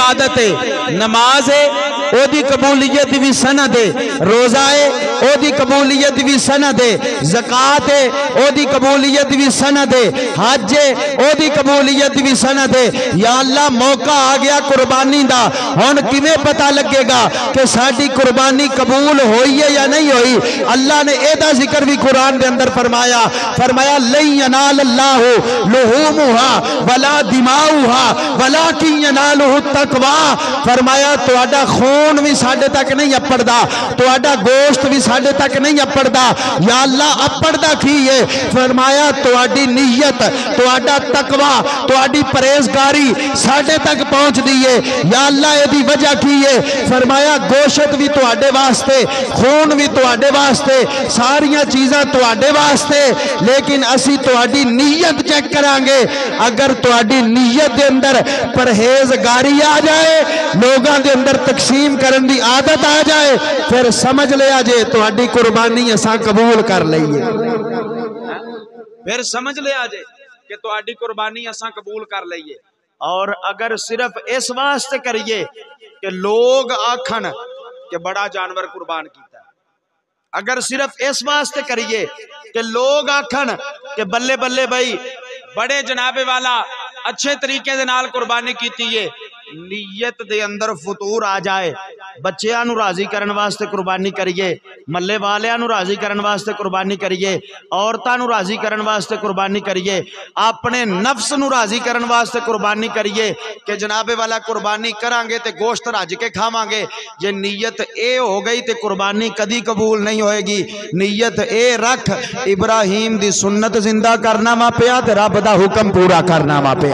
इबादत है, नमाज है ओदी कबूलियत भी सनद है, रोजा है ओदी कबूलियत भी सनद है, ज़कात है ओदी कबूलियत भी सनद है, हज है ओदी कबूलियत भी सनद है। या अल्लाह मौका आ गया कुर्बानी दा, हुण किवें पता लगेगा कि साडी कुर्बानी कबूल होई है या नहीं होई? अल्लाह ने एदा जिक्र भी कुरान के अंदर फरमाया, फरमाया लन यनाल अल्लाहु लुहूमुहा वला दिमाउहा वलाकिन यनालुहु तकवा। फरमाया तुहाडा खून भी साडे तक नहीं अपड़दा, तुहाडा गोश्त भी साडे तक नहीं अपड़दा। या अल्लाह अपड़दा की है? फरमाया तुहाडी नीयत, तुहाडा तकवा, तुहाडी परहेजगारी साडे तक पहुंचदी है। या अल्लाह एदी वजह की है? फरमाया गोश्त भी तुहाडे वास्ते, खून भी तुहाडे वास्ते, सारियां चीज़ां तुहाडे वास्ते, लेकिन असी तुहाडी नीयत चेक करांगे। अगर तुहाडी नीयत दे अंदर परहेजगारी आ जाए, लोगों के अंदर तकसीम करने की आदत आ जाए, फिर समझ लिया जे तुहाडी कुर्बानी असां कबूल कर लईए। फिर समझ लिया जे कि तुहाडी कुर्बानी असां कबूल कर लईए। और अगर सिर्फ इस वास्ते करिए कि लोग आखन कि बड़ा जानवर कुर्बान किया, अगर सिर्फ इस वास्ते करिए कि लोग आखन कि बल्ले बल्ले भाई बड़े जनाबे वाला अच्छे तरीके दे नाल कुर्बानी की है, नीयत दे अंदर फतूर आ जाए, बच्चियां नू राजी करन वास्ते कुर्बानी करिए, मल्ले वालियां नू राजी करन वास्ते कुर्बानी करिए, औरतां नू राजी करन वास्ते कुर्बानी करिए, अपने नफ्स नू राजी करन वास्ते कुर्बानी करिए कि जनाबे वाला कुर्बानी करांगे ते गोश्त रज के खावांगे। जे नीयत ए हो गई तो कुर्बानी कदी कबूल नहीं होएगी। नीयत ए रख, इब्राहिम दी सुन्नत जिंदा करना वा पिया ते रब दा हुक्म पूरा करना वा पिया।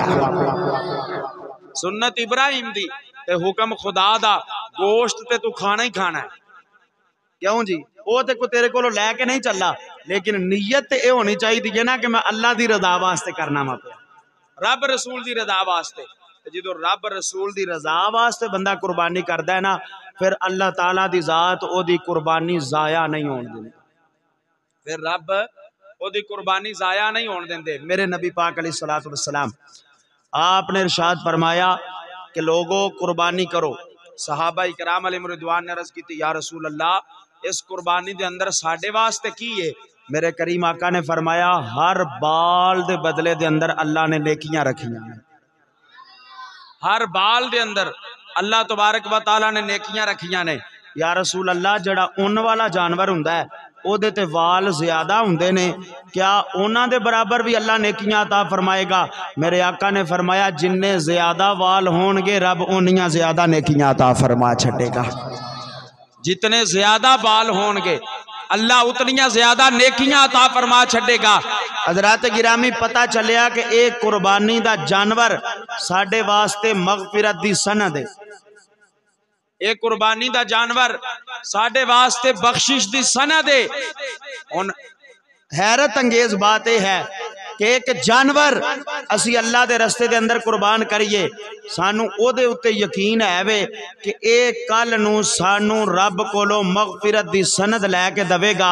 सुन्नत इब्राहिम दी ते हुक्म खुदा दा, गोश्त ते तू खाना ही खाना है। क्यों जी? वो ते को तेरे को लैके नहीं चला, लेकिन नीयत ये होनी चाहिए ना कि मैं अल्लाह दी रजा वास्ते करना वा पिया, रब रसूल दी रजा वास्ते। जो रब रसूल दी रजा वास्ते बंदा कुर्बानी करता है ना, फिर अल्लाह ताला दी जात ओदी कुर्बानी जाया नहीं होने देंदी, फिर रब ओदी कुर्बानी जाया नहीं होने देंदे। मेरे नबी पाक अलैहिस्सलातु वस्सलाम आपने इरशाद फरमाया कि लोगों कुर्बानी करो। सहाबा इकराम अलैहिम रिदवान ने अर्ज की, या रसूल अल्लाह इस कुर्बानी दे अंदर साडे वास्ते की है? मेरे करीम आका ने फरमाया हर बाल दे बदले दे अंदर अल्लाह ने नेकियां रखियां, हर बाल दे अंदर अल्लाह तबारक व तआला ने नेकियां रखियां ने। या रसूल अल्लाह जड़ा उन वाला जानवर हुंदा है ओदे ते वाल ज्यादा हुंदे ने, क्या उन्हां दे बराबर भी अल्लाह नेकियां अता फरमाएगा? मेरे आका ने फरमाया जिन्ने ज्यादा वाल होणगे रब उन्नियां ज्यादा नेकियां अता फरमा छड़ेगा। जितने ज्यादा बाल होणगे अल्लाह उतनियां ज्यादा नेकियां अता फरमा छड़ेगा। हज़रात गिरामी पता चलिया कि एक कुर्बानी दा जानवर साडे वास्ते मगफिरत दी सनद है, एक कुर्बानी दा जानवर साडे वास्ते बख्शिश दी सनद है। हुण हैरत अंगेज बात यह है कि एक जानवर असी अल्लाह दे रस्ते दे अंदर कुर्बान करिए, सानू ओदे उत्ते यकीन है वे कि ए कल नू सानू रब कोलों मगफिरत दी सनद लैके दवेगा।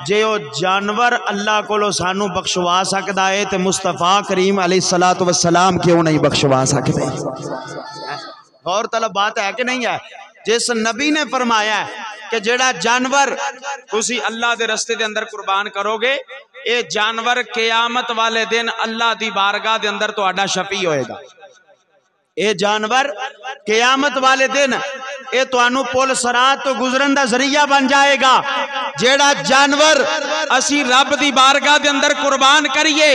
जे ओ जानवर अल्लाह कोलों सानू बख्शवा सकदा है ते मुस्तफा करीम अलैहिस्सलातु वस्सलाम क्यों नहीं बख्शवा सकते? गौरतलब बात है कि नहीं है? जिस नबी ने फरमाया कि जेड़ा जानवर तुसी अल्लाह दे रस्ते दे अंदर कुर्बान करोगे, ये जानवर क़यामत वाले दिन अल्लाह दी बारगाह दे अंदर तुहाडा शफी होएगा। ये जानवर क़यामत वाले दिन ये तुहानू पुल सरात तो गुजरन दा जरिया बन जाएगा। जेड़ा जानवर असी रब दी बारगाह दे अंदर कुर्बान करिए,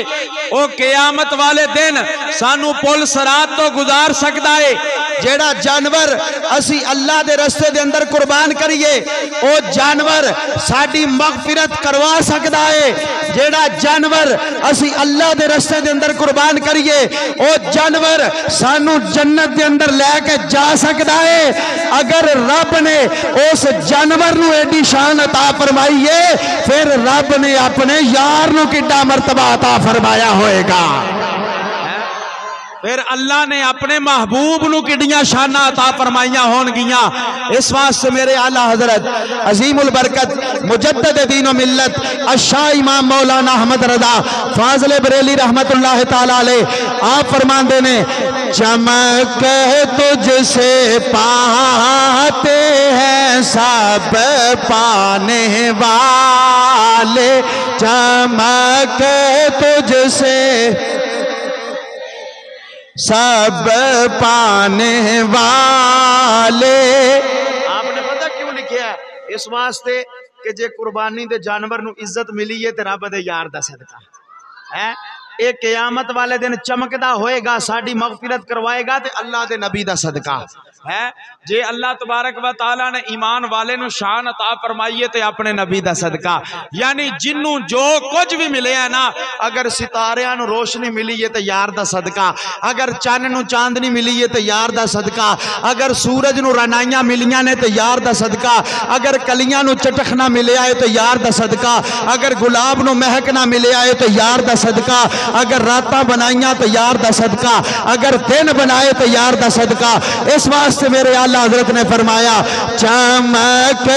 ओ क़यामत वाले दिन सानू पुल सरात तो गुजार सकदा है। जेड़ा जानवर असी अल्लाह दे रस्ते दे अंदर कुर्बान करिए, ओ जानवर साडी मगफिरत करवा सकदा है। जेड़ा जानवर असी अल्लाह दे रस्ते दे अंदर कुर्बान करिए, ओ जानवर सानू जन्नत दे अंदर लैके जा सकदा है। अगर रब ने उस जानवर नू एडी शान अता फरमाई है, फिर रब ने अपने यार नू किड्डा मर्तबा अता फरमाया होएगा। फिर अल्लाह ने अपने महबूब नू किड्डियां शाना अता फरमाइयां होनगियां। इस वास्ते मेरे आला हजरत अजीमुल बरकत मुजद्दिद दीन व मिल्लत अशाह इमाम मौलाना अहमद रजा फाज़िल बरेली रहमतुल्लाह ताला अलैह आप फरमाते ने, चमक तुझसे पाते हैं सब पाने वाले, चमक तुझसे सब पाने वाले। आपने पता क्यों लिखा है? इस वास्ते कि जे कुर्बानी दे जानवर नू इज्जत मिली है ते रब दे यार दा सदका है। ये क़यामत वाले दिन चमकदा होएगा, साड़ी मगफिरत करवाएगा ते अल्लाह दे नबी दा सदका है। जे अल्लाह तबारक व तआला ने ईमान वाले नू शान अता फरमाई ते अपने नबी दा सदका, यानी जिन्नू जो कुछ भी मिले है ना, अगर सितारियां नू रोशनी मिली है तो यार दा सदका, अगर चन्न नू चांदनी मिली है तो यार दा सदका, अगर सूरज नू रनाइयां मिलियां ने तो यार दा सदका, अगर कलियां नू चटखना मिले है तो यार दा सदका, अगर गुलाब नू महकना मिले है तो यार दा सदका, अगर रातां बनाइयां तो यार दा सदका, अगर दिन बनाए तो यार दा सदका। इस वास्ते मेरे आला हजरत ने फरमाया, चमक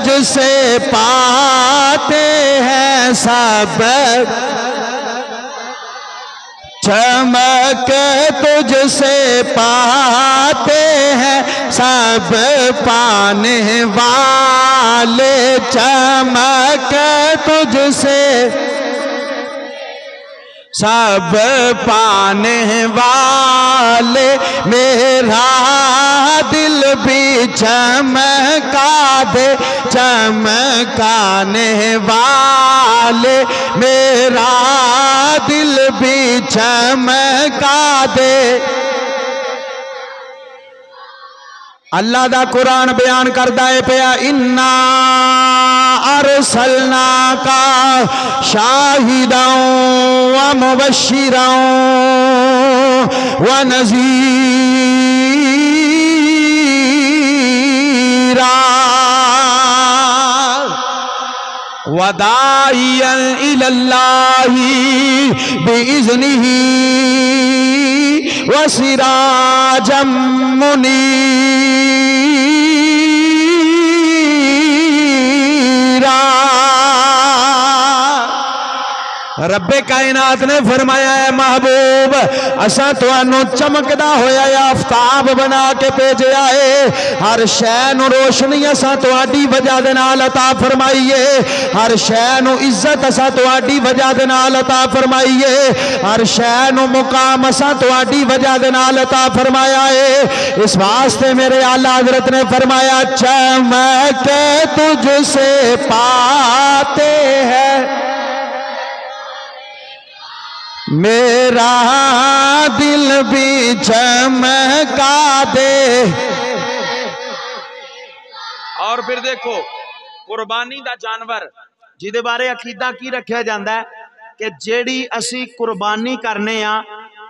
तुझसे पाते हैं सब, चमक तुझसे पाते हैं सब पाने वाले, चमक तुझसे सब पाने वाले, मेरा दिल भी चमका दे चमकाने वाले, मेरा दिल भी चमका दे। अल्लाह दा कुरान बयान करदा है पिया, इन्ना अरसलना का शाहिदन व मुबश्शिरन व नज़ीरा व दाइयन इलल्लाहि बिइज़्निही व सिराजम मुनीरा। रब्बे कायनात ने फरमाया है, महबूब असा तुहानू चमकदा होया आफताब बना के भेजा है, हर शै नू रोशनी असा तुहाडी वजह दे नाल अता फरमाई है, हर शै नू इज्जत असा तुहाडी वजह दे नाल अता फरमाई है, हर शै नू मुकाम असा तुहाडी वजह दे नाल अता फरमाया है। इस वास्ते मेरे आला हजरत ने फरमाया, चमक तुझसे पाते हैं मेरा दिल भी चमका दे। और फिर देखो कुर्बानी दा जानवर जिदे बारे अकीदा की रखा जाता है कि जेड़ी असी कुर्बानी करने आ,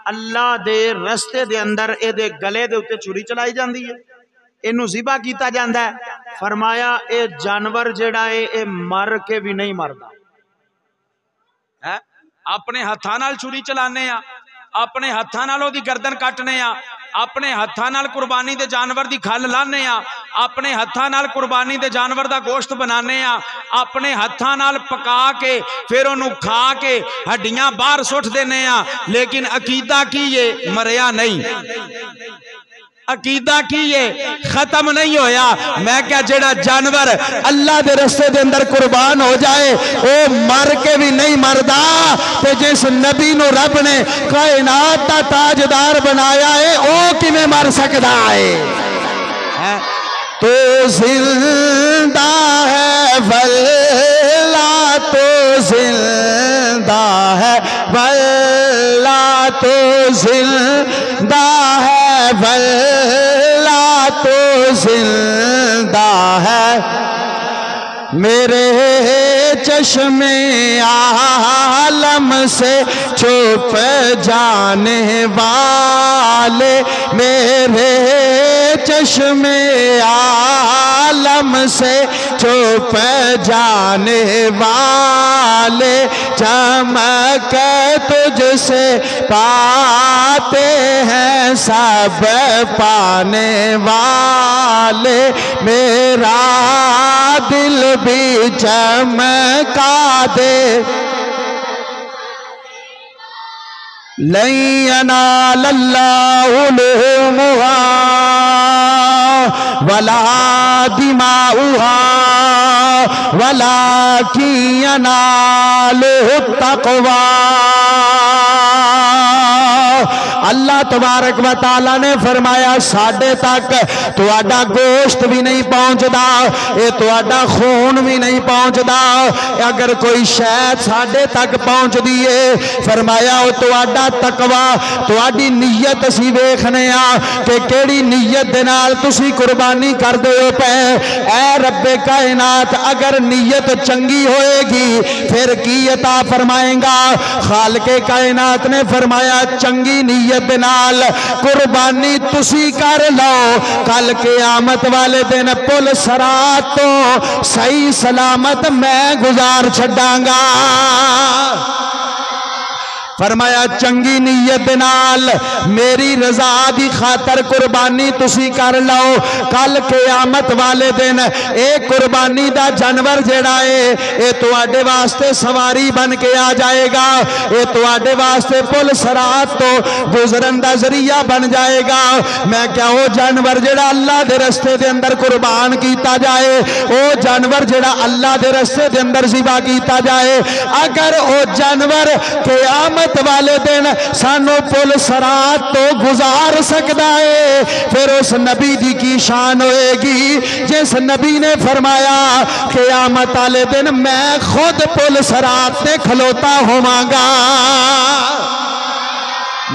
अल्लाह दे रस्ते दे अंदर एदे गले दे उत्ते छुरी चलाई जाती है, इनू ज़िबा किया जाता है। फरमाया ए जानवर जेड़ा है ए मर के भी नहीं मरदा है। अपने हत्थां नाल छुरी चलाने आ, अपने हत्थां नाल ओदी गर्दन कटने आ, अपने हत्थां नाल कुर्बानी दे जानवर दी खल लाने आ, अपने हत्थां नाल कुर्बानी दे जानवर दा गोश्त बनाने आ, अपने हत्थां नाल पका के फिर ओनू खा के हड्डियां बाहर सुट देने आ। लेकिन अकीदा की ये मरिया नहीं, अकीदा की ये खत्म नहीं होया। मैं क्या जेड़ा जानवर अल्लाह दे रस्ते दे अंदर कुर्बान हो जाए वो मर के भी नहीं मरदा, ते जिस नबी नु रब ने कायनात दा ताजदार बनाया है वो किवें मर सकदा है? तो जिंदा है वल्ला, तो जिंदा है वल्ला, तो जिंदा है वल्ला, तो जिंदा है। मेरे चश्मे आलम से छुप जाने वाले, मेरे चश्मे आलम से चुप जाने वाले चमक तुझसे पाते हैं सब पाने वाले, मेरा दिल भी चमका दे। लन यनालल्लाहु लुहुमुहा वला दिमाउहा वलाकिन यनालुहु तक़वा। अल्लाह तबारक व तआला ने फरमाया साडे तक तुहाडा गोश्त भी नहीं पहुंचता, ये तुहाडा खून भी नहीं पहुंचता। अगर कोई शैद साडे तक पहुंचदी है, फरमाया वो तुहाडा तकवा, तुहाडी नीयत असीं वेखने आ कि केड़ी नीयत दे नाल तुसीं कुर्बानी करदे हो पे। ऐ रब्बे कायनात, अगर नीयत चंगी होएगी फिर की अता फरमाएगा। खालिके कायनात ने फरमाया चंगी नीयत दे नाल कुर्बानी तुसी कर लो, कल क़यामत वाले दिन पुल सरात तो सही सलामत मैं गुजार छड्डांगा। फरमाया चंगी नीयत नाल मेरी रजा दी खातर कुर्बानी तुसी कर लो, कल क़यामत वाले दिन ए कुर्बानी दा जानवर जेड़ा है ये तुहाडे वास्ते सवारी बन के आ जाएगा, ये तुहाडे वास्ते पुल सरात तो गुजरन दा जरिया बन जाएगा। मैं क्या वो जानवर जेड़ा अल्लाह दे रस्ते दे अंदर कुर्बान किया जाए, वो जानवर जेड़ा अल्लाह दे रस्ते दे अंदर ज़िबा किया जाए, अगर वो जानवर क़यामत वाले दिन सानू पुल सरात तो गुजार सकता है, फिर उस नबी दी की शान होएगी जिस नबी ने फरमाया क़यामत वाले दिन मैं खुद पुल सरात से खलोता होवांगा।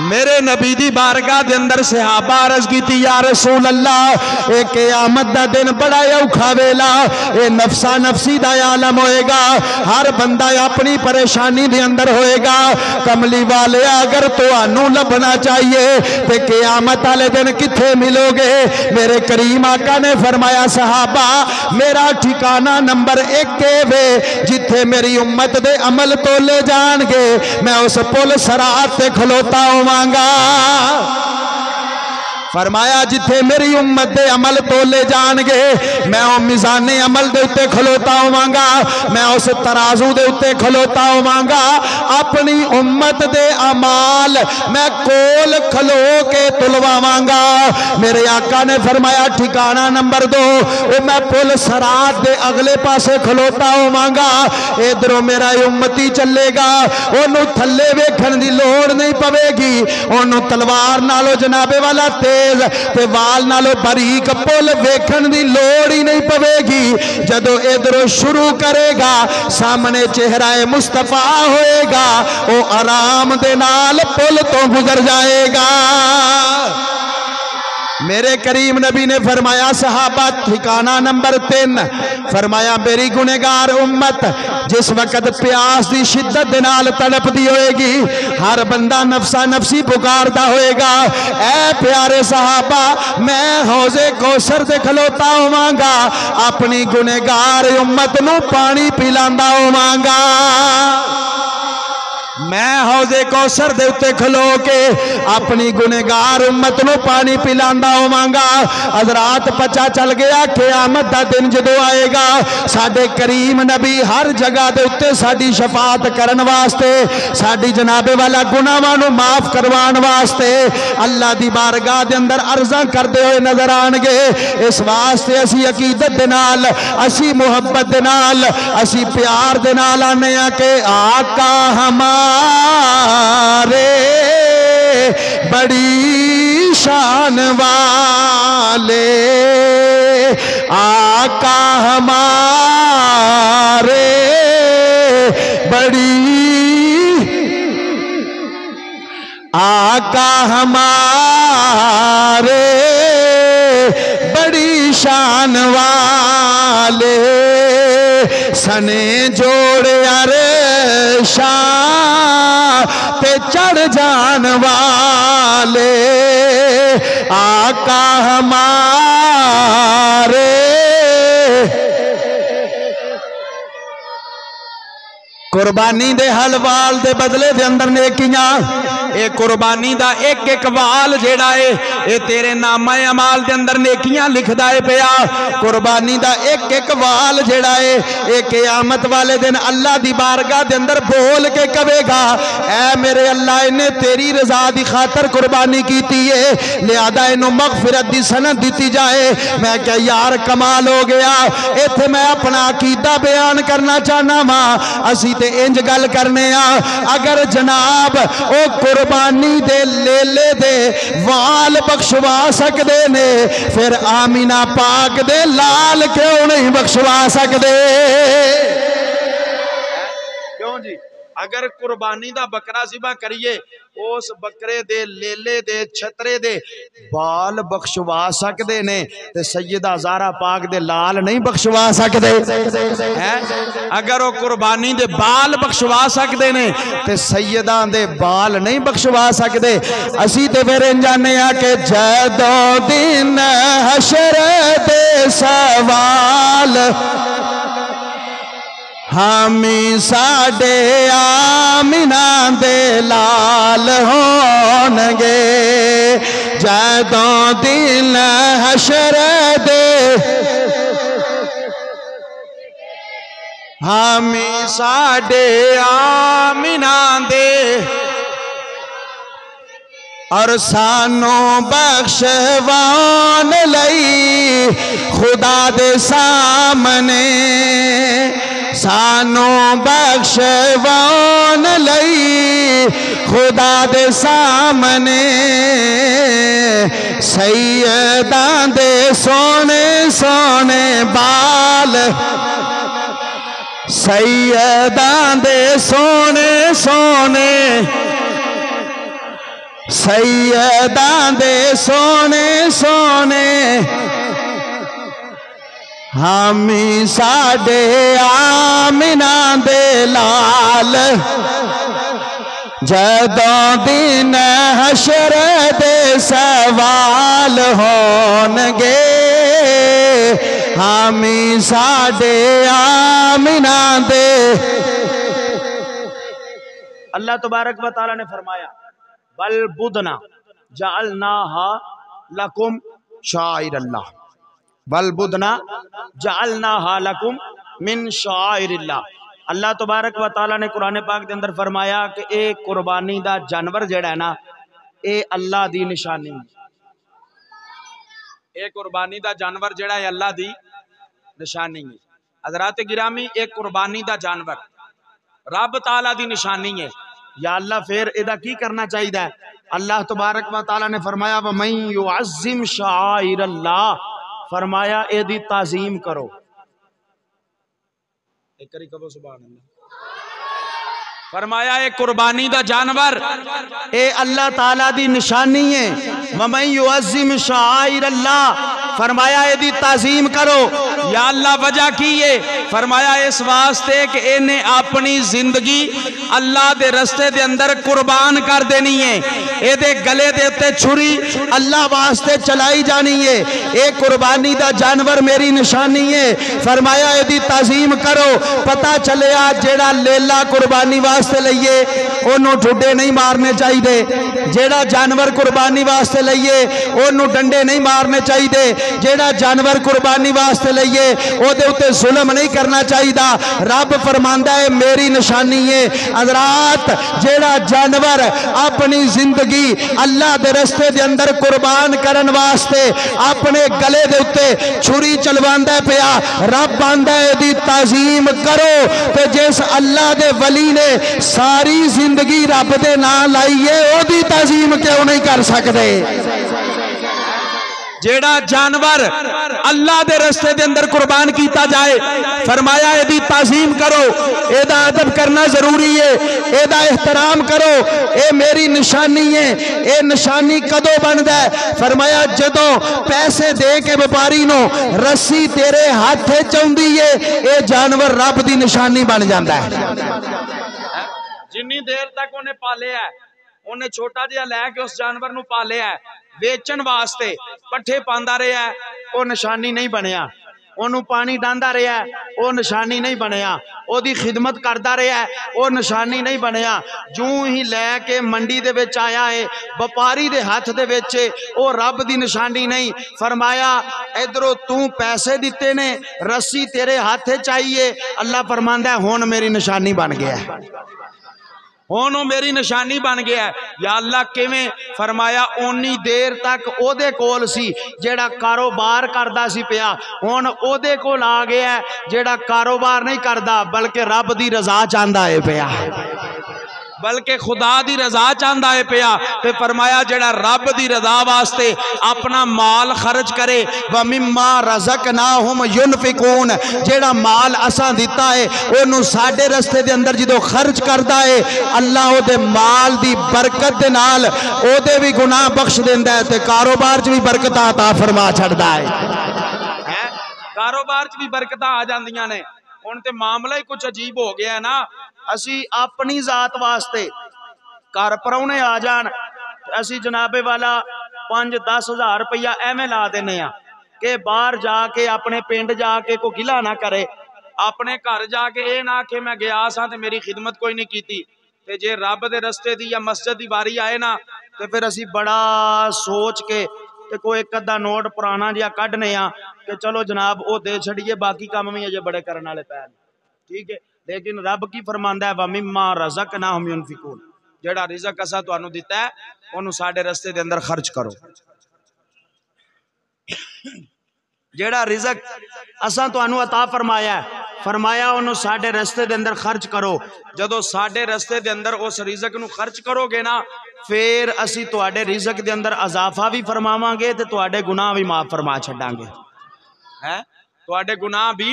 मेरे नबी दी बारगाह दे अंदर सहाबा अर्ज कीती या रसूल अल्लाह ए क़यामत दा दिन बड़ा औखा वेला, ए नफसा नफसी दा आलम होएगा, हर बंदा अपनी परेशानी दे अंदर होएगा। कमली वाले अगर तुहानू लभना चाहिए ते क़यामत वाले दिन किथे मिलोगे? मेरे करीम आका ने फरमाया सहाबा मेरा ठिकाना नंबर 1 वे जिथे मेरी उम्मत दे अमल तोले जाणगे, मैं उस पुल सरात ते खलोता मांगा। फरमाया जिथे मेरी उम्मत दे अमल तोले जाणगे मैं वो मिजाने अमल दे उत्ते खलोता होवांगा, मैं उस तराजू दे उत्ते खलोता होवांगा। अपनी उम्मत दे अमाल मैं कोल खलो के तुलवावांगा। मेरे आका ने फरमाया ठिकाना नंबर 2 वो मैं पुल सरात दे अगले पासे खलोता होवांगा। इधरों मेरा उम्मती चलेगा, ओनू थल्ले वेखण दी लोड़ नहीं पवेगी, ओनू तलवार नालों जनाबे वाला ते वाल नालों बारीक पुल वेखण दी लोड़ ही नहीं पवेगी। जदों इधरों शुरू करेगा सामने चेहरा मुस्तफा होएगा, वो आराम दे नाल पुल तो गुजर जाएगा। मेरे करीम नबी ने फरमाया सहाबा ठिकाना नंबर 3 फरमाया मेरी गुनेगार उम्मत जिस वक्त प्यास की शिद्दत दे नाल तड़पदी होएगी, हर बंदा नफसा नफसी पुकारता होएगा, ऐ प्यारे सहाबा मैं हौजे कौसर दे खलोता होवांगा, अपनी गुनेगार उम्मत नू पानी पिलांदा होवांगा। मैं हौजे कौसर दे उत्ते खलो के अपनी गुनेगार उम्मत नू पानी पिलांदा होवांगा। हजरात पता चल गया क़यामत दा दिन जदों आएगा साडे करीम नबी हर जगह दे उत्ते साडी शफात करन वास्ते, साडी जनाबे वाला गुनाहां नू माफ करवाण वास्ते अल्लाह दी बारगाह दे अंदर अर्ज़ां करदे होए नजर आणगे। इस वास्ते असी अकीदत दे नाल, असी मुहब्बत दे नाल, असी प्यार दे नाल आने आ के आका हमारे बड़ी शान वाले, आका हमारे बड़ी, आका हमारे बड़ी शान वाले, सने जोड़े अरे शान ते चढ़ जान वाले, आका हमारे कुर्बानी दे हल वाल दे बदले दे अंदर नेकियां, ए कुर्बानी दा एक एक वाल जेड़ा है ए तेरे नामा अमाल दे अंदर नेकियां लिखदा है पिया। कुर्बानी दा एक एक वाल जेड़ा है ए क़यामत वाले दिन अल्लाह दी बारगाह दे अंदर बोल के कहेगा, ऐ मेरे अल्लाह इन्हें तेरी रजा दी खातर कुर्बानी कीती है, लिहाजा इन्हों मगफिरत दी सनद दी जाए। मैं क्या यार कमाल हो गया। इत्थे मैं अपना अकीदा बयान करना चाहना वा। असी ते इंज गल करने आ, अगर जनाब ओ कुर्बानी दे लेले दे वाल बख्शवा सकते ने, फिर आमीना पाक दे लाल क्यों नहीं बख्शवा सकते? क्यों जी? अगर कुर्बानी दा बकरा ज़िबा करिए, उस बकरे दे लेले दे छतरे दे बाल बख्शवा सकते ने, ते सैयदा ज़ारा पाक दे लाल नहीं बख्शवा सकते हैं। अगर वो कुर्बानी दे बाल बख्शवा सकते ने, ते सैयदा दे बाल नहीं बख्शवा सकते। असी ते फिर जाने आ कि जदों दिन हशर दे सवाल हामी साडे आमिना दे लाल होणगे, जदों दिन हशर दे हामी साडे आमिना दे, और सानू बख्शवान लई खुदा दे सामने, सानू बख्शवान लई खुदा दे सामने, सैयदां दे सोने सोने बाल, सैयदां दे सोने सोने, सैयदां दे सोने सोने, हामी साडे आमिना दे लाल, जदों दिन हशर दे सवाल होणगे, हामी साडे आमिना दे। अल्लाह तबारक व तआला ने फरमाया, बल बुदना जअलनाहा लकुम शाइर अल्लाह, बल बुदना जअलनाहा लकुम मिन शाइरिल्लाह। अल्लाह तबारक व तआला ने कुरान पाक के अंदर फरमाया कि ए कुर्बानी दा जानवर जेड़ा है ना, ए अल्लाह दी निशानी है। ए कुर्बानी दा जानवर जेड़ा है अल्लाह दी निशानी है। हज़रात गिरामी, एक कुर्बानी दा जानवर रब ताला दी निशानी है। या अल्लाह फिर एदा की करना चाहिए? अल्लाह तबारक व तआला ने फरमाया, व मन युअज़्ज़िम शाइर अल्लाह, फरमाया एदी ताजीम करो। एक करी कहो सुभान अल्लाह। फरमाया ए कुर्बानी दा जानवर ए अल्लाह ताला दी निशानी है। व मन युअज़्ज़िम शाइर अल्लाह, फरमाया एदी ताजीम करो। या अल्लाह वजह की है? फरमाया इस वास्ते कि इन्हें अपनी जिंदगी अल्लाह दे रस्ते दे अंदर कुर्बान कर देनी है। एदे गले दे उत्ते छुरी अल्लाह वास्ते चलाई जानी है। ए कुर्बानी दा जानवर मेरी निशानी है। फरमाया एदी ताजीम करो। पता चले जेड़ा लेला कुर्बानी वास्ते लईए ओनू ठुडे नहीं मारने चाहिए। जेड़ा जानवर कुर्बानी वास्ते लईए ओनू डंडे नहीं मारने चाहिए। जेड़ा जानवर कुर्बानी वास्ते लईए ओदे उत्ते जुल्म नहीं करना चाहिए। रब फरमांदा है मेरी निशानी है। हज़रात, जेड़ा जानवर अपनी जिंदगी अल्लाह दे रस्ते दे अंदर कुर्बान करन वास्ते अपने गले दे उत्ते छुरी चलवांदा पिया, रब आंदा है दी ताजीम करो। ते जिस अल्लाह दे वली ने सारी जिंदगी रब दे नाम लाई है ओदी ताजीम क्यों नहीं कर सकते? जेड़ा जानवर अल्लाह दे रस्ते दे अंदर कुर्बान किया जाए, फरमाया एदी ताजीम करो, एदा अदब करना जरूरी है, एदा एहतराम करो। ए मेरी निशानी है। ए निशानी कदों बनता है? फरमाया जदों पैसे दे के व्यापारी नो रस्सी तेरे हाथ चौंदी है, ए जानवर रब दी निशानी बन जाता है। जिन्नी देर तक उन्हें पालिया है, उन्हें छोटा जिहा लैके उस जानवर नूं पालिया है, वेचन वास्ते पट्ठे पांदा रहा है, वो निशानी नहीं बनया। ओनू पानी डांदा रहा वो निशानी नहीं बनया, ओदी खिदमत करता रहा वो निशानी नहीं बनया। जूं ही लैके मंडी दे विच आया है व्यापारी दे हाथ दे विच वो रब दी निशानी नहीं। फरमाया इधरों तू पैसे दिते ने, रस्सी तेरे हाथ चाहिए, अल्लाह फरमांदा है हुण मेरी निशानी बन गया है, हुण वो मेरी निशानी बन गया है। या अल्लाह किवें? फरमाया ओनी देर तक ओदे कोल सी जेड़ा कारोबार करदा सी पिया, हुण ओदे कोल आ गया है जेड़ा कारोबार नहीं करदा बल्कि रब दी रजा चाहंदा है पिया, बल्कि खुदा दी रजा चाहता है पिया। ते फरमाया जेड़ा रब दी रजा वास्ते अपना माल खर्च करे, व मिम्मा रज़क़नाहुम युनफिकून, जेड़ा माल असां दिता है ओनू साडे रस्ते दे अंदर जदों खर्च करदा है अल्लाह ओदे माल दी बरकत दे नाल ओदे भी गुनाह बख्श देंदा है ते कारोबार च भी बरकत अता फरमा छड़दा है। कारोबार च भी बरकत आ जांदियां ने। हुण ते मामला ही कुछ अजीब हो गया है ना, असी अपनी जात वास्ते घर परौने आ जान असी जनाबे वाला 5-10 हज़ार रुपया एवें ला देने कि बाहर जाके अपने पिंड जाके कोई गिला ना करे, अपने घर जाके ये ना कि मैं गया सा ते मेरी खिदमत कोई नहीं की। ते जे रब दे रस्ते दी या मस्जिद की बारी आए ना तो फिर असी बड़ा सोच के ते कोई एक अद्धा नोट पुराना जिहा कढ़ने कि चलो जनाब वो दे छड़िए, बाकी काम भी अजे बड़े करने वाले पैन, ठीक है। लेकिन रब की फरमांदा है वमिम्मा रज़क़नाहुम युनफिकून, जेड़ा रिज़क असा तुहानू दिता है ओनू साडे रस्ते दे अंदर खर्च करो। जेड़ा रिज़क असा तुहानू अता फरमाया है, फरमाया ओनू साडे रस्ते दे अंदर खर्च करो। जदों साडे रस्ते दे अंदर उस रिज़क नू खर्च करोगे ना फिर असी तुहाडे रिज़क दे अंदर अज़ाफा भी फरमावांगे ते तुहाडे गुनाह भी माफ फरमा छड्डांगे, है तुहाडे गुनाह भी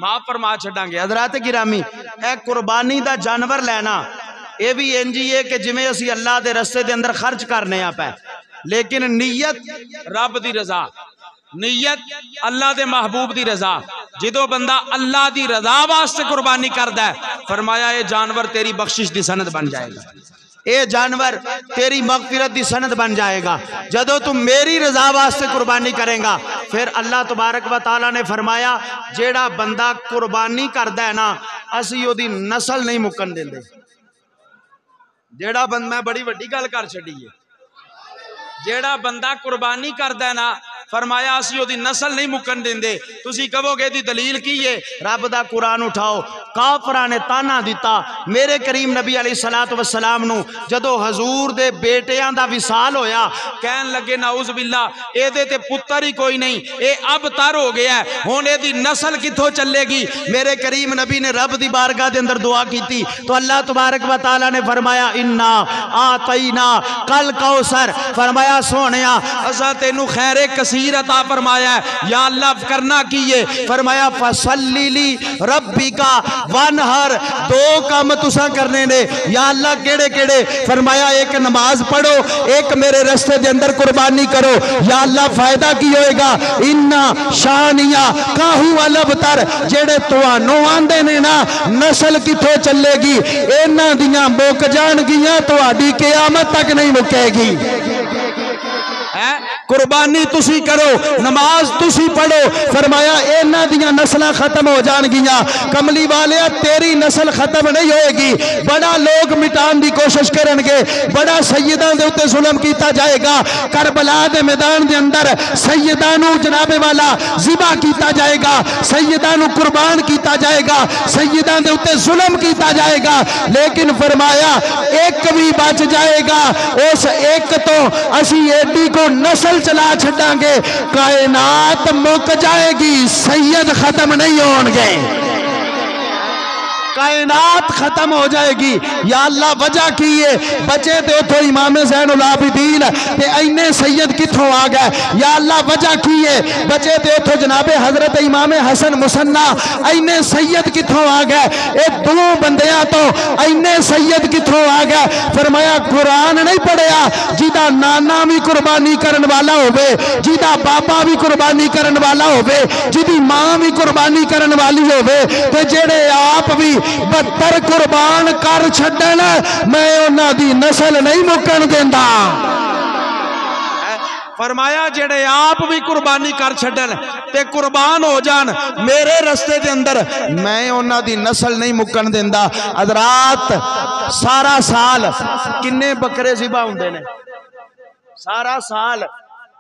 माफ फरमा छड्डांगे। हज़रात गिरामी ए कुर्बानी दा जानवर लेना ये भी इंज ही है कि जिवें असी अल्लाह दे रस्ते दे अंदर खर्च करने आ पै, लेकिन नीयत रब दी रजा, नीयत अल्लाह दे महबूब दी रजा। जदों बंदा अल्लाह दी रजा वास्ते कुर्बानी करदा है फरमाया ये जानवर तेरी बख्शिश दी सनद बन जाएगा, ये जानवर तेरी मगफिरत दी सनद बन जाएगा। जदों तू मेरी रजा वास्ते कुर्बानी करेगा फिर अल्लाह तबारक व तआला ने फरमाया जेड़ा बंदा कुर्बानी करदा है ना असी ओदी नस्ल नहीं मुकन देंदे। जेड़ा बंदा, मैं बड़ी वड्डी गल कर छड़ी है, जेड़ा बंदा कुर्बानी करदा है ना फरमाया असी ओदी नस्ल नहीं मुकन देंदे। तुसी कहोगे दी दलील की है? रब दा कुरान उठाओ, काफरा ने ताना दिता मेरे करीम नबी अलैहिस्सलातु वस्सलाम नू जदों हजूर दे बेटियां दा विसाल होया, कहन लगे नाउज़ बिल्लाह एदे ते पुत्तर ही कोई नहीं, ये अब तर हो गया है, हुण एदी नस्ल कित्थों चलेगी। मेरे करीम नबी ने रब दी बारगाह दे अंदर दुआ की तो अल्लाह तबारक व तआला ने फरमाया इन्ना आतैना कल कौसर, फरमाया सोहणिया असा तेनू खैरे कसीर अता फरमाया है। या अल्लाह करना की है? फरमाया फसल्ली ली रब्बिका वनहर, दो काम तुसा करने ने। या अल्लाह केड़े केड़े? फरमाया एक नमाज पढ़ो, एक मेरे रस्ते दे अंदर कुर्बानी करो। या अल्लाह फायदा की होएगा? इन्ना शानिया काहू अलबतर, जेड़े तुहानू आंदे ने ना नस्ल किथों चलेगी, इन्हां दियां मुक जाणगियां, तुहाडी क़यामत तक नहीं मुकेगी। कुर्बानी तुसी करो, नमाज तुसी पढ़ो, फरमाया इन्हां दियां नस्लां खत्म हो जाणगियां। कमली वाले तेरी नस्ल खत्म नहीं होएगी। बड़ा लोग मिटाने की कोशिश करेंगे, बड़ा सैयदां दे उत्ते जुल्म किया जाएगा। करबला दे मैदान दे अंदर सैयदां नू जनाबे वाला ज़िबा किया जाएगा, सैयदां नू कुर्बान किया जाएगा, सैयदां दे उत्ते जुल्म किया जाएगा, लेकिन फरमाया एक भी बच जाएगा। उस एक तो असी एडी को नस्ल चला छड़ांगे, कायनात मुक जाएगी, सैयद खत्म नहीं होंगे, कायनात खत्म हो जाएगी। या अल्लाह वजह की है? बचे थे उतो इमाम ज़ैनुल आबिदीन ते इन्ने सैयद किथों आ गए? या अल्लाह वजह की है? बचे थे उतो जनाबे हजरत इमाम हसन मुसन्ना, इन्ने सैयद किथों आ गए? ये दो बंदियां तो इन्ने सैयद किथों आ गए? फरमाया कुरान नहीं पढ़िया, जिदा नाना भी कुर्बानी करने वाला होवे, जिदा बाबा भी कुर्बानी करने वाला होवे, जिदी मां भी कुर्बानी करने वाली होवे, ते जेड़े आप भी 72 कुर्बान कर छड्डण, मैं उन्हां दी नस्ल नहीं मुकन देंदा। फरमाया जेड़े आप भी कुर्बानी कर छड्डन ते कुर्बान हो जान मेरे रस्ते के अंदर, मैं उन्हां दी नस्ल नहीं मुक्कन देंदा। हज़रात सारा साल किन्ने बकरे ज़िबा हुंदे ने, सारा साल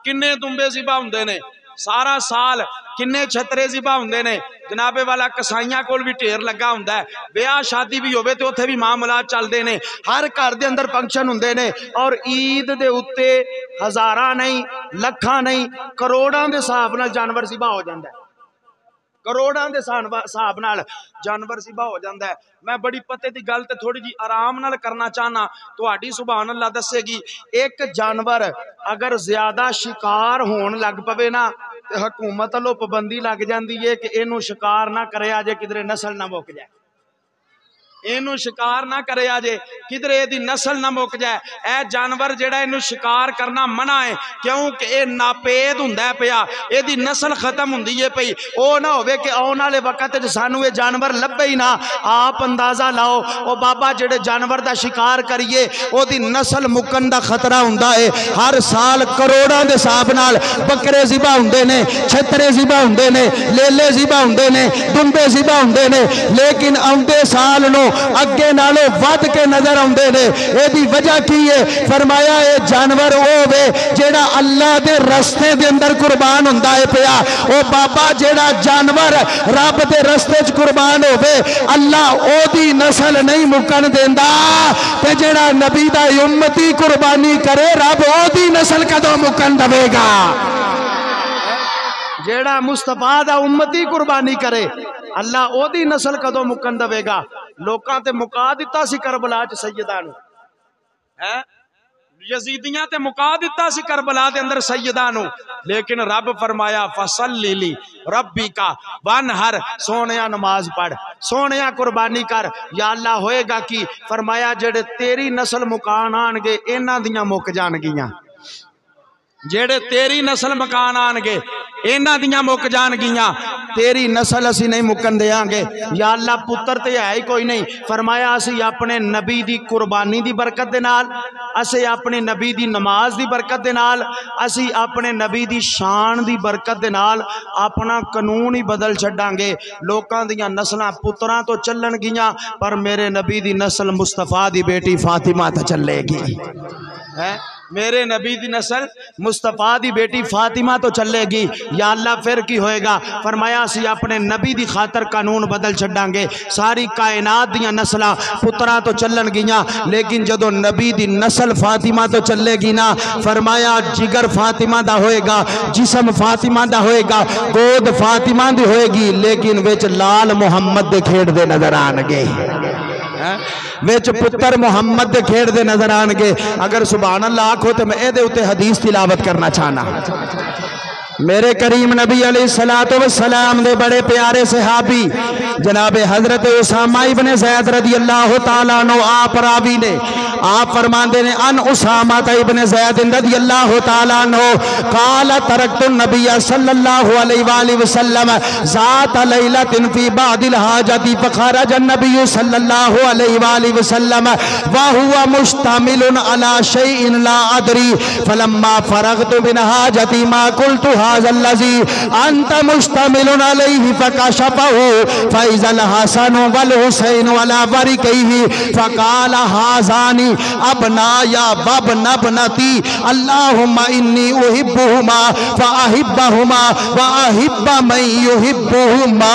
किन्ने दुंबे ज़िबा हुंदे ने, सारा साल किन्ने छतरे ज़िबा हुंदे ने। जनाबे वाला कसाइयां कोल भी ढेर लगा हुंदा है, ब्याह शादी भी होवे ते उत्थे भी मामलात चलदे ने, हर घर दे अंदर फंक्शन हुंदे ने। और ईद दे उत्ते हज़ारां नहीं, लखां नहीं, करोड़ां दे हिसाब नाल जानवर ज़िबा हो जांदा है, करोड़ां दे हिसाब नाल जानवर ज़िबा हो जाता है। मैं बड़ी पते की गल ते थोड़ी जी आराम नाल करना चाहना, तुहाडी सुभान अल्लाह दसेगी। एक जानवर अगर ज्यादा शिकार होन लग पवे ना ते हुकूमत वालों पाबंदी लग जाती है कि इनू शिकार ना करे जे किधरे नस्ल ना मुक जाए, इनू शिकार ना करे जे किधरे एदी नस्ल ना मुक जाए। ए जानवर जेड़ा इनू शिकार करना मना है, क्योंकि ये नापेद हुंदा पिया, एदी नस्ल खत्म हुंदी है पई। ओ ना होवे कि आने वाले वक्त च सानू ये जानवर लभे ही ना। आप अंदाजा लाओ ओ बाबा जेड़े जानवर दा शिकार करिए ओदी नस्ल मुकन दा खतरा हुंदा है। हर साल करोड़ां दे हिसाब नाल बकरे ज़िबा हुंदे ने, छतरे ज़िबा हुंदे ने, लेले ज़िबा हुंदे ने, दुंबे ज़िबा हुंदे ने, लेकिन आउंदे साल नो अगे नालों वध के नजर आउंदे ने। एदी वजह की है? फरमाया ये जानवर ओ वे जेड़ा अल्लाह दे रस्ते दे अंदर कुर्बान हुंदा है पिया। ओ बाबा जेड़ा जानवर रब दे रस्ते च कुर्बान होवे अल्लाह ओदी नस्ल नहीं मुकन देंदा, ते जेड़ा नबी दा उम्मती कुर्बानी करे रब ओदी नस्ल कदों मुकन देवेगा? जेड़ा मुस्तफा दा उम्मती कुर्बानी करे अल्लाह ओदी नस्ल कदों मुकन देवेगा? लोकां ते मुका दिता सी करबला च सैयदा नू, है यजीदियां ते मुका दिता सी करबला दे अंदर सैयदा नू, लेकिन रब फरमाया फसल्ली ली रब्बी का वनहर, सोनिया नमाज पढ़, सोनिया कुर्बानी कर। या अल्लाह होएगा कि फरमाया जेड़े तेरी नस्ल मुकान आनगे इन्हां दियां मुक जाणगियां, जेड़े तेरी नस्ल मकान आनगे इन्हां दियां मुक जाणगियां, तेरी नस्ल असी नहीं मुकन देंगे। या अल्लाह पुत्र ते है ही कोई नहीं। फरमाया असी अपने नबी दी कुर्बानी दी बरकत दे नाल, असी अपने नबी दी नमाज दी बरकत दे नाल, असी अपने नबी दी शान दी बरकत दे नाल अपना कानून ही बदल छड्डांगे। लोकां दियां नस्लां पुत्रां तो चलन गियां, पर मेरे नबी दी नस्ल मुस्तफा दी बेटी फातिमा तो चलेगी। है मेरे नबी दी नस्ल मुस्तफा दी बेटी फातिमा तो चलेगी। या अल्लाह फिर की होएगा? फरमाया असी अपने नबी दी खातर कानून बदल छड्डांगे। सारी कायनात दियां नस्लां पुत्रां तो चलन गियां, लेकिन जदों नबी दी नस्ल फातिमा तो चलेगी ना, फरमाया जिगर फातिमा दा होएगा, जिस्म फातिमा दा होएगा, गोद फातिमा दी होएगी, लेकिन विच लाल मुहम्मद दे खेड़दे नजर आणगे, विच पुत्र मुहम्मद दे खेड़दे नजर आणगे। अगर सुभान अल्लाह आखो तो मैं एदे उत्ते हदीस तिलावत करना चाहना। मेरे करीम नबी अलैहिस्सलातु वस्सलाम दे बड़े प्यारे सहाबी जनाबे हजरत उसामा इब्ने ज़ैद रदियल्लाहु ताला अन्हु आप रावी ने, आप फरमाते ने अन उसामा इब्ने ज़ैद रदियल्लाहु ताला अन्हु काला तरक्तु नबिय्य सल्लल्लाहु अलैहि वसल्लम ज़ात लैलतिन फी बादिल हाजति फखरज नबिय्यु सल्लल्लाहु अलैहि वसल्लम व हुवा मुश्तमिलुन अला शैइन ला अदरी फलम्मा फरगतु मिन हाजति मा कुल्तु हाज़ल्लज़ी अंत मुश्तमिलुन अलैहि फकशफहु फैज़ल हसन वल हुसैन वला बरिकैहि फकाल हाज़ानी अबनाया वबनबनती अल्लाहुम्मा इन्नी उहिब्बुहुमा व अहिब्बहुमा व अहिब्ब मन युहिब्बुहुमा।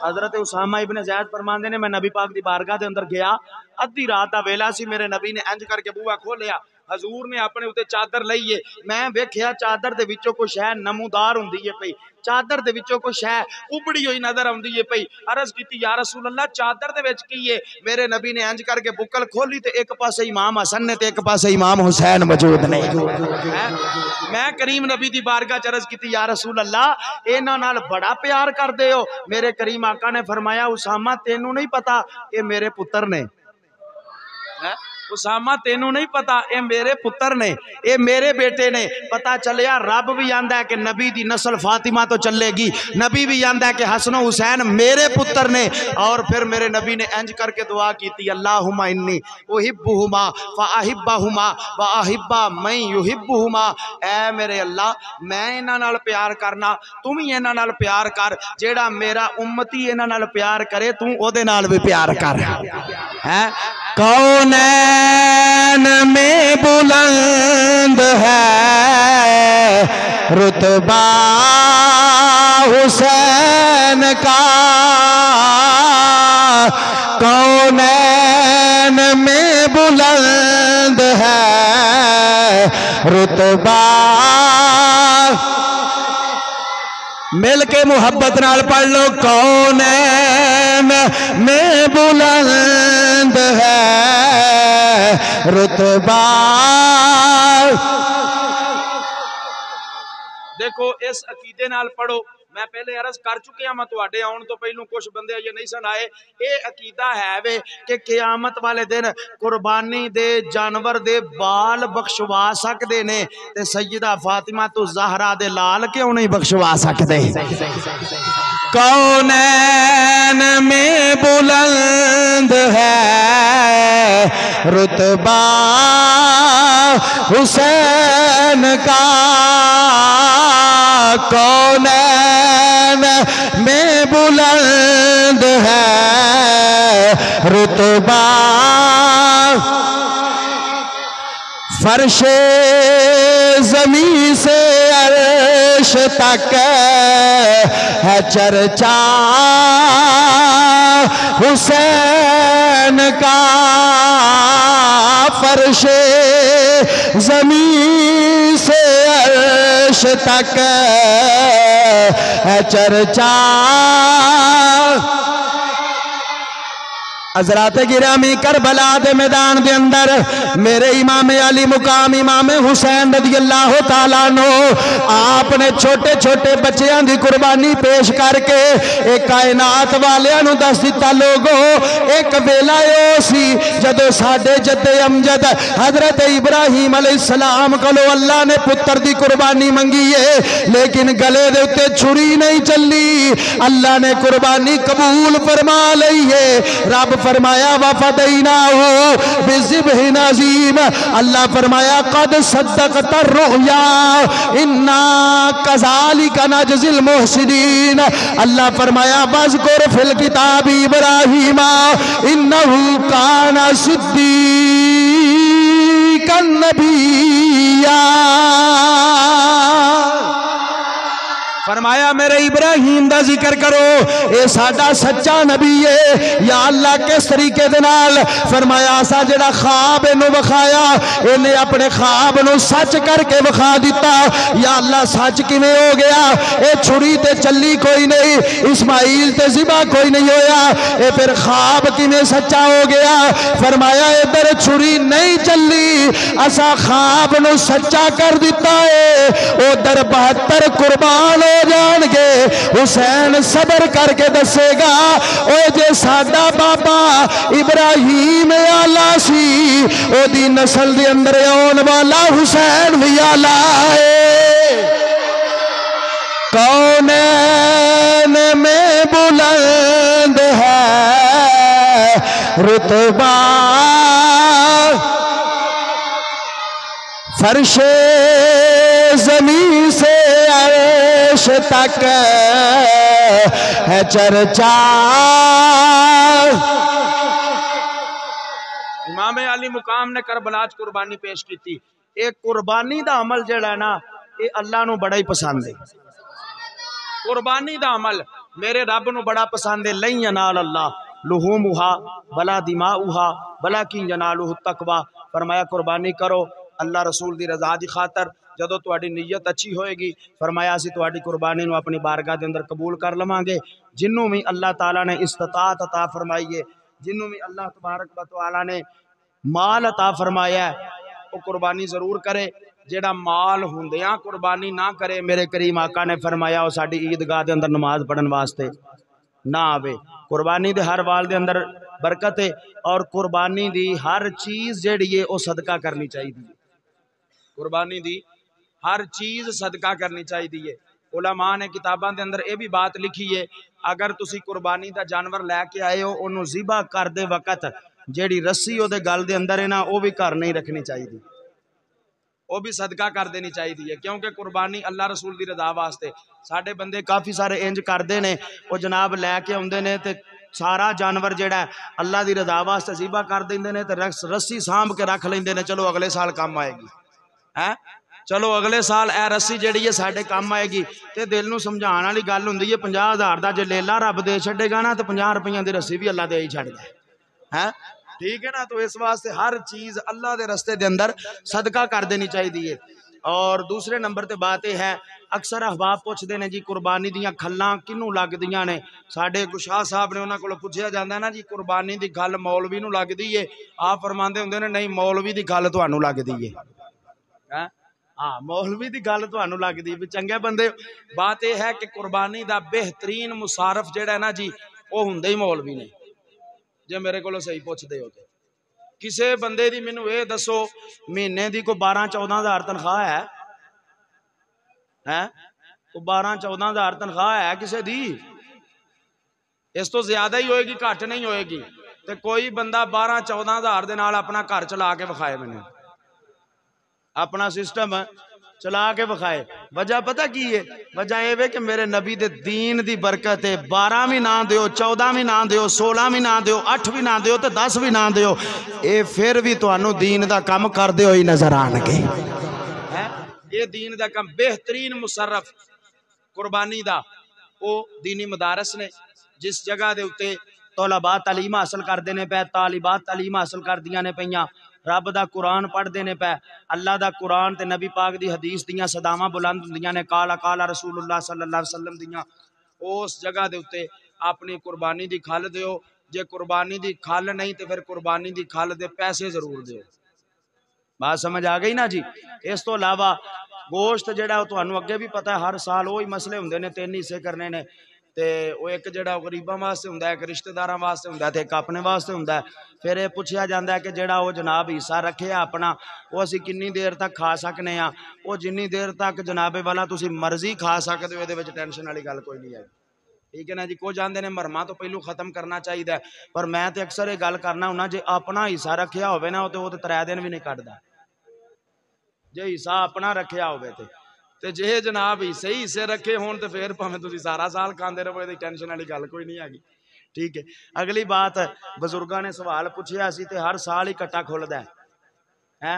हजरत उसामा इब्ने ज़ैद फरमांदे ने मैं नबी पाक दी बारगाह दे अंदर गया, अद्धी रात दा वेला सी, मेरे नबी ने इंज करके बूहा खोलिया, हजूर ने अपने उत्ते चादर लईए, मैं वेख्या चादर दे विचों कोई शै नमूदार हुंदी है पई, चादर दे विचों कोई शै उबड़ी हुई नजर आउंदी है पई। अर्ज कीती या रसूल अल्लाह चादर दे विच की है? मेरे नबी ने इंज करके बुकल खोली ते एक पासे इमाम हसन ने ते एक पासे इमाम हुसैन मौजूद ने। मैं करीम नबी दी बारगाह च अर्ज कीती या रसूल अल्लाह इन्हां नाल बड़ा प्यार करदे हो? मेरे करीम आका ने फरमाया उसामा तेनू नहीं पता ये मेरे पुत्र ने, उसामा तेनू नहीं पता, ये मेरे पुत्र ने, ये मेरे बेटे ने। पता चलिया रब भी आंदा है कि नबी दी नस्ल फातिमा तो चलेगी, नबी भी आंदा है कि हसन हुसैन मेरे पुत्र ने। और फिर मेरे नबी ने इंज करके दुआ की थी, अल्लाहुम्मा इन्नी उहिब्बुहुमा फ़अहिब्बहुमा व अहिब्बा मैं युहिब्बुहुमा। ऐ मेरे अल्लाह, मैं इन्हां नाल प्यार करना, तू भी इन्हां नाल प्यार कर। जेड़ा मेरा उम्मती इन्हां नाल प्यार करे, तू ओदे नाल भी प्यार कर। है कौनैन में बुलंद है रुतबा हुसैन का, कौनैन में बुलंद है रुतबा। मिल के मुहब्बत नाल पढ़ लो, कौनैन में बुलंद है रुतबा। देखो इस अकीदे नाल पढ़ो। मैं पहले अर्ज कर चुकिया, मैं तुहाडे आउण तो पहलू कुछ बंदे ये नहीं सन आए। ये अकीदा है वे कि क़यामत वाले दिन कुर्बानी दे जानवर दे बाल बख्शवा सकते ने, ते सैयदा फातिमा तो ज़हरा दे लाल क्यों नहीं बख्शवा सकते। कौनैन में बुलंद है रुतबा हुसैन का, कौनैन में बुलंद है रुतबा। फर्शे ज़मीं से अर्श तक है चर्चा हुसैन का, फर्शे ज़मीं से अर्श तक है चर्चा। हज़रात गिरामी करबला दे मैदान दे अंदर मेरे इमाम अली मुकाम इमाम हुसैन रज़ियल्लाहु ताला नो आपने छोटे छोटे बच्चों की कुर्बानी पेश करके एक कायनात वालियां नू दस दिता, लोगो एक वेला ओ सी जदों साडे जद्दे अमजद हज़रत इब्राहीम अलैहिस्सलाम कोलों अल्लाह ने पुत्र की कुर्बानी मंगी है, लेकिन गले दे उत्ते छुरी नहीं चली। अल्लाह ने कुर्बानी कबूल फरमा लई है। रब फरमाया वफदैनाहु बिज़िब्हिन अज़ीम। अल्लाह फरमाया कद सद्दक़ता रुया इन्ना कज़ालिका नजज़िल मुहसिनीन। अल्लाह फरमाया वज़कुर फिल किताबि इब्राहीमा इन्नहु काना सिद्दीक़न नबिय्या। फरमाया मेरे इब्राहीम दा जिक्र करो, ये साडा सच्चा नबी है। या अल्लाह किस तरीके दे नाल फरमाया असा जेड़ा ख्वाब इनू विखाया, इन्हें अपने ख्वाब नू सच करके विखा दिता। या अल्लाह सच किवें हो गया? ये छुरी ते चली कोई नहीं, इस्माइल ते ज़िबा कोई नहीं होया, ये फिर ख्वाब किवें सच्चा हो गया? फरमाया इधर छुरी नहीं चली, असा ख्वाब नू सच्चा कर दिता है। उधर 72 कुर्बान हो जाएंगे। हुसैन सबर करके दसेगा, ओ जे साडा बाबा इब्राहीम आला सी, ओदी नस्ल दे अंदर आने वाला हुसैन भी आला है। कौनैन में बुलंद है रुतबा, फर्शे ज़मीं से अर्श तक है चर्चा। इमाम अली मुकाम ने करबलाच कुर्बानी पेश की थी। एक कुर्बानी दा अमल जेड़ा ना, ये अल्लाह नू बड़ा ही पसंद है। कुर्बानी दा अमल मेरे रब नू बड़ा पसंद है। लई यनाल अल्लाह लुहूमुहा वला दिमाउहा वलाकिन यनालुहु तकवा। फरमाया कुर्बानी करो अल्लाह रसूल दी रज़ा दी खातर। जदों तुहाडी नीयत अच्छी होएगी, फरमाया असीं तुहाडी कुर्बानी नू अपनी बारगाह दे अंदर कबूल कर लवांगे। जिन्नू भी अल्लाह ताला ने इस्तिताअत अता फरमाई है, जिन्नू भी अल्लाह तबारक व तआला ने माल अता फरमाया है, वो कुर्बानी जरूर करे। जेड़ा माल हुंदियां कुर्बानी ना करे, मेरे करीम आका ने फरमाया वो साडी ईदगाह दे अंदर नमाज पढ़न वास्ते ना आवे। कुर्बानी दे हर वाल दे अंदर बरकत है। और कुर्बानी दी हर चीज़ जिहड़ी है वो सदका करनी चाहिए। कुर्बानी दी हर चीज़ सदका करनी चाहिए। उलमा ने किताबां दे अंदर ये भी बात लिखी है, अगर तुसी कुर्बानी का जानवर लैके आए हो, उन्होंने ज़िबा करते वक्त जिहड़ी रस्सी उहदे गल दे अंदर है ना, वो भी घर नहीं रखनी चाहिए, वो भी सदका कर देनी चाहिए। क्योंकि कुर्बानी अल्लाह रसूल की रजा वास्ते। साडे बंदे काफ़ी सारे इंज करते हैं, वो जनाब लैके आउंदे ने ते सारा जानवर जिहड़ा अल्लाह की रजा वास्ते ज़िबा कर देंदे ने ते रस्सी सांभ के रख लेंदे ने, चलो अगले साल काम आएगी है, चलो अगले साल ए रस्सी जिहड़ी है साडे काम आएगी। तो दिल नूं समझाउण वाली गल हुंदी है, 50,000 का जे लेला रब दे छड्डेगा ना, तो 50 रुपये की रस्सी भी अल्लाह दे ही छड्डदा है, ठीक है ना। तो इस वास्ते हर चीज़ अल्लाह के रस्ते के अंदर सदका कर देनी चाहिए। और दूसरे नंबर पर बात यह है, अक्सर अहबाब पुछते हैं जी कुर्बानी दियाँ खल्लां किनू लगदियां ने। साडे शाह साहब ने उन्होंने को पुछया जाता है ना जी कुर्बानी की गल मौलवी नूं लगदी है, आप फरमाते होंगे ने नहीं मौलवी की गल तुहानूं लगदी है, हाँ मौलवी की गल तुहानूं लगदी है। चंगे बंदे, बात यह है कि कुर्बानी का बेहतरीन मुसारफ जिहड़ा है ना जी, वो हुंदे ही मौलवी ने। जे मेरे को सही पुछदे हो तो किसी बंदे की मैनू ये दसो महीने की कोई 12-14 हज़ार तनख्वाह है कोई 12-14 हज़ार तनख्वाह है किसी की? इस तो ज्यादा ही होएगी, घट नहीं होएगी। तो कोई बंदा 12-14 हज़ार के नाल अपना घर चला के विखाए, मैंने अपना सिस्टम चला के विखाए। वजह पता की है? वजह यह है कि मेरे नबी दे दीन दी बरकत है। 12 भी ना दियो, 14 भी ना दियो, 16 भी ना दियो, 8 भी ना दियो, तो 10 भी ना दियो, ये फिर भी तुहानू दीन दा काम करदे होई नजर आणगे। ये दीन दा काम बेहतरीन मुसर्रफ कुर्बानी दा वो दीनी मदारस ने, जिस जगह दे उत्ते तौलबा तालीम हासिल करते हैं पे, तालिबात तालीम हासिल करदियां ने पईयां, रब दा कुरान पढ़ते हैं पे, अल्लाह दा कुरान ते नबी पाक दी हदीस दियां सदावां बुलंद हुंदियां ने, काला काला रसूलुल्लाह सल्लल्लाहु अलैहि वसल्लम दियां। उस जगह दे उत्ते अपनी कुर्बानी दी खल दिओ। जे कुर्बानी दी खल नहीं तो फिर कुर्बानी दी खल दे पैसे जरूर दिओ। बात समझ आ गई ना जी। इस तो इलावा गोश्त जिहड़ा तुहानू अगे भी पता है, हर साल वही मसले हुंदे ने, 3 हिस्से करने ने। तो वो एक जिहड़ा गरीबां वास्ते हुंदा है, एक रिश्तेदारां वास्ते हुंदा है, ते एक अपने वास्ते हुंदा है। फिर ये पुछया जाता है कि जिहड़ा वो जनाब हिस्सा रखे अपना, वो असीं किन्नी देर तक खा सकने आ? वो जिन्नी देर तक जनाबे वाला तुसीं मर्जी खा सकते हो, ये टेंशन वाली गल कोई नहीं है, ठीक है ना जी। कुछ आंदे ने मरमा तो पहलू खत्म करना चाहिए, पर मैं तो अक्सर ये गल करना हुन्ना, जे अपना हिस्सा रखिया होवे ना, तो 3 दिन भी नहीं कटदा। जे हिस्सा अपना रखिया होवे ते जे जनाब हिस्से ही हिस्से रखे होन तो फिर भावें तुसीं सारा साल खांदे रहो, ये टेंशन वाली गल कोई नहीं हैगी, ठीक है। अगली बात, बजुर्गों ने सवाल पूछया सी, ते हर साल ही कट्टा खुलदा है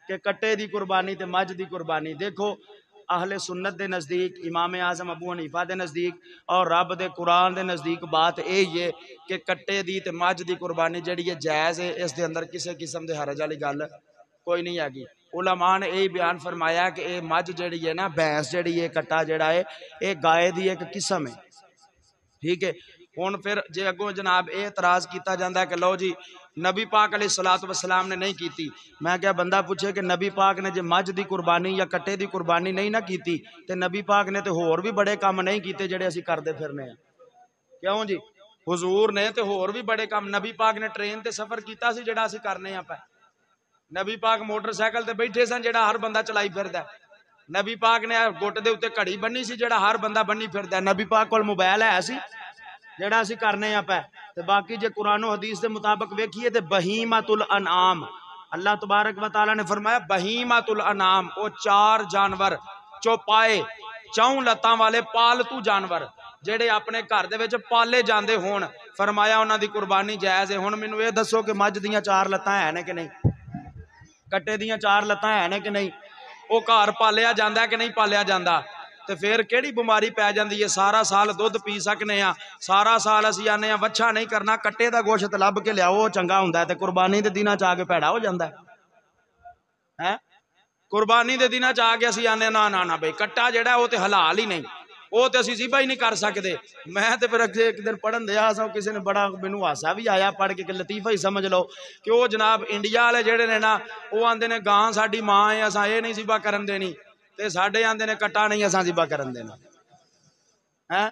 कि कट्टे की कुर्बानी ते मझ की कुर्बानी। देखो अहले सुन्नत के नज़दीक, इमाम आज़म अबू हनीफा के नज़दीक और रब दे कुरान के नज़दीक बात यही है कि कट्टे की ते मझ की कुर्बानी जिहड़ी है जायज़ है, इस दे अंदर किसी किस्म के हरज वाली गल कोई नहीं हैगी। उलमा ने यही बयान फरमाया कि यह मझ जिहड़ी है ना, भैंस जिहड़ी है, कट्टा जिहड़ा है, ये गाय की एक किस्म है, ठीक है। हुण फिर जे अगों जनाब ये इतराज़ किया जाता है कि लो जी नबी पाक अलैहिस्सलातु वस्सलाम ने नहीं की, मैं क्या बंदा पूछे कि नबी पाक ने जो मझ की कुर्बानी या कट्टे की कुर्बानी नहीं ना की, तो नबी पाक ने तो होर भी बड़े काम नहीं किए जिहड़े असीं करदे फिरने आ, क्यों जी? हुजूर ने तो होर भी बड़े काम, नबी पाक ने ट्रेन ते सफ़र किया सी जिहड़ा असीं करने आ। नबी पाक मोटरसाइकिल ते बैठे सन जिहड़ा हर बंदा चलाई फिरदा। नबी पाक ने गुट दे उत्ते घड़ी बन्नी सी जिहड़ा हर बंदा बन्नी फिरदा। नबी पाक कोल मोबाइल है सी जिहड़ा असीं करने आ पै। ते बाकी जे कुरान हदीस के मुताबिक वेखिए तो बहीमातुल अनाम, अल्लाह तबारक व तआला ने फरमाया बहीमातुल अनाम, वो 4 जानवर चौपाए 4 लत्तां वाले पालतू जानवर जेडे अपने घर दे विच पाले जाते होण, फरमाया उन्हां दी कुर्बानी जायज़ है। हुण मैनूं ये दसो कि मझ दीयां 4 लत्तां है ने कि नहीं, कट्टे दीयां 4 लत्तां है ने कि नहीं, वो घर पालिया जाता कि नहीं पालिया जाता, तो फिर केड़ी बीमारी पै जाती है? सारा साल दुध पी सकने आ, सारा साल असीं आने वच्छा नहीं करना, कट्टे का गोश्त लभ के लियाओ चंगा हुंदा है, ते कुर्बानी के दिनां च आके भैड़ा हो जाता है। कुर्बानी के दिनां च आके असीं आने ना ना ना बई कट्टा जिहड़ा वो तो हलाल ही नहीं, वो तो असीं ज़िबा ही नहीं कर सकते। मैं तो फिर अगे एक दिन पढ़न दिया सा, किसी ने बड़ा मैनू हासा भी आया पढ़ के, लतीफा ही समझ लो कि वो जनाब इंडिया वाले जेडे ने ना, वो आंदे ने गां साडी मां है, असां ये नहीं ज़िबा करन देनी, ते साडे आंदे ने कट्टा नहीं असां ज़िबा करन देना है।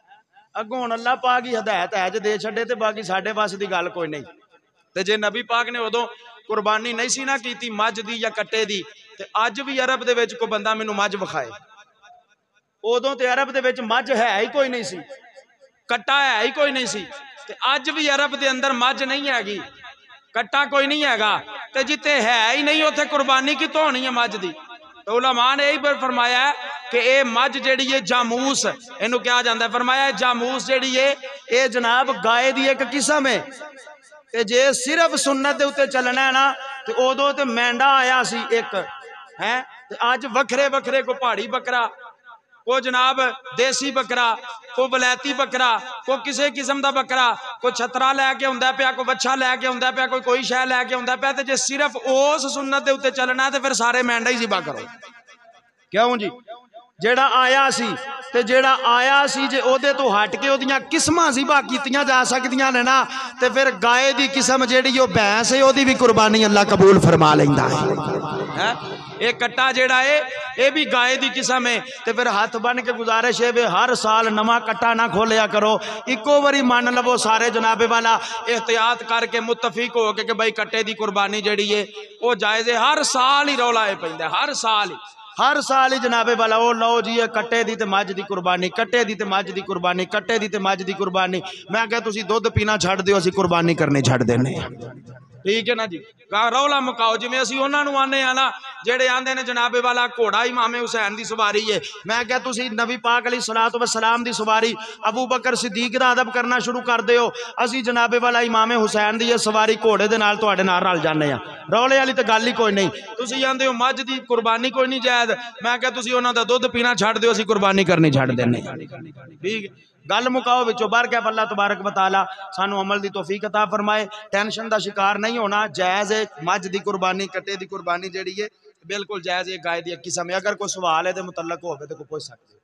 अगों हुण अल्लाह पाक ही हदायत है जे दे छड्डे, ते बाकी साडे बस की गल कोई नहीं, ते जे नबी पाक ने उदों कुर्बानी नहीं सी ना की मझ दी या कट्टे दी, ते अज भी अरब दे विच कोई बंदा मैनू मझ विखाए, उदों ते अरब दे विच मझ है ही कोई नहीं सी, कट्टा है ही कोई नहीं सी, ते अज भी अरब दे अंदर मझ नहीं हैगी, कट्टा कोई नहीं हैगा, ते जिथे है ही नहीं उत्थे कुर्बानी कितों होनी है मझ दी। तो उलमा ने यही फरमाया कि ये मझ जिहड़ी है जामूस इनू कहा जाता है, फरमाया जामूस जिहड़ी है ये जनाब गाय दी एक किस्म है, ते जे सिर्फ सुन्नत दे उत्ते चलना है ना तो उदों ते मेंढा आया सी एक है, ते अज वखरे वखरे को पहाड़ी बकरा, को जनाब देसी बकरा, को वलैती बकरा, को किसी किस्म का बकरा, को छतरा लैके आंदा पिया, कोई बच्छा लैके आंदा पिया, कोई शै लैके आंदा पिया, ते जे सिर्फ उस सुन्नत दे उत्ते चलना तो फिर सारे मेंढा ही ज़िबा करो। क्यों जी? जेड़ा आया सी ते जेड़ा आया सी जे ओदे तो हट के ओदियां किस्मां ज़िबा कीतियां जा सकदियां ने ना, ते फिर गाय दी किस्म जेड़ी ओ भैंस है ओदी भी कुर्बानी अल्लाह कबूल फरमा लैंदा है। ये कट्टा जेड़ा है ये भी गाय दी किस्म है, ते फिर हाथ बन के गुजारिश है वे हर साल नवा कट्टा ना खोलिया करो, इको बारी मान लवो सारे जनाबे वाला एहतियात करके मुतफिक हो के भाई कट्टे दी कुर्बानी जेड़ी है वो जायज़ है। हर साल ही रौला है पैंदा, हर साल ही जनाबे वाला ओ लो जी कट्टे दी ते मझ दी कुर्बानी, कट्टे दी ते मझ दी कुर्बानी, कट्टे दी ते मझ दी कुर्बानी। मैं क्या तुसी दुध पीना छड़ दिओ, असीं कुर्बानी करनी छड़ देने, ठीक है ना जी। रौला मुकाओ जिवें असीं उन्हां नूं आने आ ना जेड़े आंदे ने जनाबे वाला घोड़ा इमाम हुसैन दी सवारी है, मैं क्या तुसी नबी पाक अलैहि सलातो व सलाम दी सवारी अबू बकर सिद्दीक दा अदब करना शुरू कर दिओ, असीं जनाबे वाला इमाम हुसैन दी सवारी घोड़े दे नाल तुहाडे नाल रल जाने आ, रौले वाली तो गल ही कोई नहीं। तुसी आंदे हो मझ दी कुर्बानी कोई नहीं जायज़, मैं क्या तुसी उन्हां दा दुध पीना छड़ दिओ, असीं कुर्बानी करनी छड़ देने, ठीक है। गल मुकाओ विचों बाहर क्या, अल्लाह तबारक व तआला सानू अमल दी तौफीक अता फरमाए, टेंशन का शिकार नहीं होना, जायज़ है मझ दी कुर्बानी, कट्टे दी कुर्बानी जिहड़ी है बिल्कुल जायज़ है, गाय दी किस्म है। अगर कोई सवाल है तो मुतल्लक होवे तो कोई पूछ सकते हो।